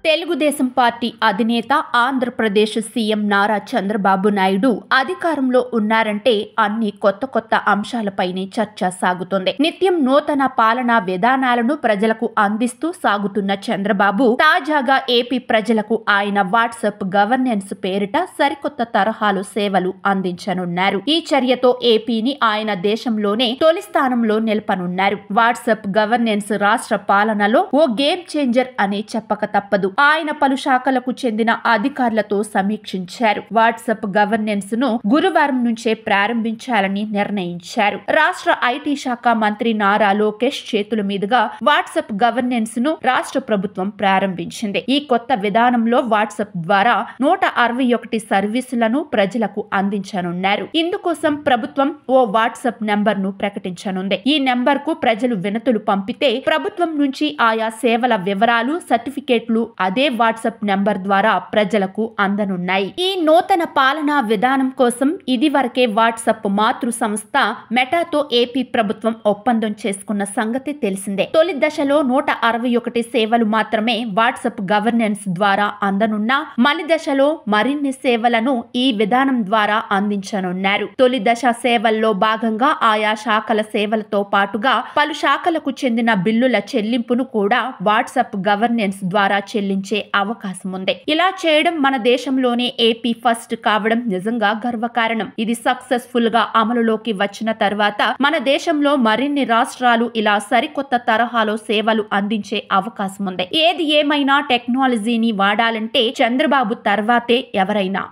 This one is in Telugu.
తెలుగుదేశం పార్టీ అధినేత ఆంధ్రప్రదేశ్ సీఎం నారా చంద్రబాబు నాయుడు అధికారంలో ఉన్నారంటే అన్ని కొత్త అంశాలపైనే చర్చ సాగుతోంది. నిత్యం నూతన పాలనా విధానాలను ప్రజలకు అందిస్తూ సాగుతున్న చంద్రబాబు తాజాగా ఏపీ ప్రజలకు ఆయన వాట్సాప్ గవర్నెన్స్ పేరిట సరికొత్త తరహాలో సేవలు అందించనున్నారు. ఈ చర్యతో ఏపీని ఆయన దేశంలోనే తొలి స్థానంలో నిలపనున్నారు. వాట్సాప్ గవర్నెన్స్ రాష్ట్ర పాలనలో ఓ గేమ్ చేంజర్ అని చెప్పక తప్పదు. ఆయన పలు శాఖలకు చెందిన అధికారులతో సమీక్షించారు. వాట్సాప్ గవర్నెన్స్ ను గురువారం నుంచే ప్రారంభించాలని నిర్ణయించారు. రాష్ట్ర ఐటీ శాఖ మంత్రి నారా లోకేష్ చేతుల మీదుగా వాట్సాప్ గవర్నెన్స్ ను రాష్ట్ర ప్రభుత్వం ప్రారంభించింది. ఈ కొత్త విధానంలో వాట్సాప్ ద్వారా 161 సర్వీసులను ప్రజలకు అందించనున్నారు. ఇందుకోసం ప్రభుత్వం ఓ వాట్సాప్ నెంబర్ ను ప్రకటించనుంది. ఈ నెంబర్ కు ప్రజలు వినతులు పంపితే ప్రభుత్వం నుంచి ఆయా సేవల వివరాలు, సర్టిఫికేట్లు అదే వాట్సాప్ నెంబర్ ద్వారా ప్రజలకు అందనున్నాయి. ఈ నూతన పాలనా విధానం కోసం ఇదివరకే వాట్సాప్ మాతృ సంస్థ మెటాతో ఏపీ ప్రభుత్వం ఒప్పందం చేసుకున్న సంగతి తెలిసిందే. తొలి దశలో 161 సేవలు మాత్రమే వాట్సాప్ గవర్నెన్స్ ద్వారా అందనున్నా మలి దశలో మరిన్ని సేవలను ఈ విధానం ద్వారా అందించనున్నారు. తొలి దశ సేవల్లో భాగంగా ఆయా శాఖల సేవలతో పాటుగా పలు శాఖలకు చెందిన బిల్లుల చెల్లింపును కూడా వాట్సాప్ గవర్నెన్స్ ద్వారా చెల్లించే అవకాశం ఉంది. ఇలా చేయడం మన దేశంలోనే ఏపీ ఫస్ట్ కావడం నిజంగా గర్వకారణం. ఇది సక్సెస్ఫుల్ గా అమలులోకి వచ్చిన తర్వాత మన దేశంలో మరిన్ని రాష్ట్రాలు ఇలా సరికొత్త తరహాలో సేవలు అందించే అవకాశం ఉంది. ఏది ఏమైనా టెక్నాలజీని వాడాలంటే చంద్రబాబు తర్వాతే ఎవరైనా.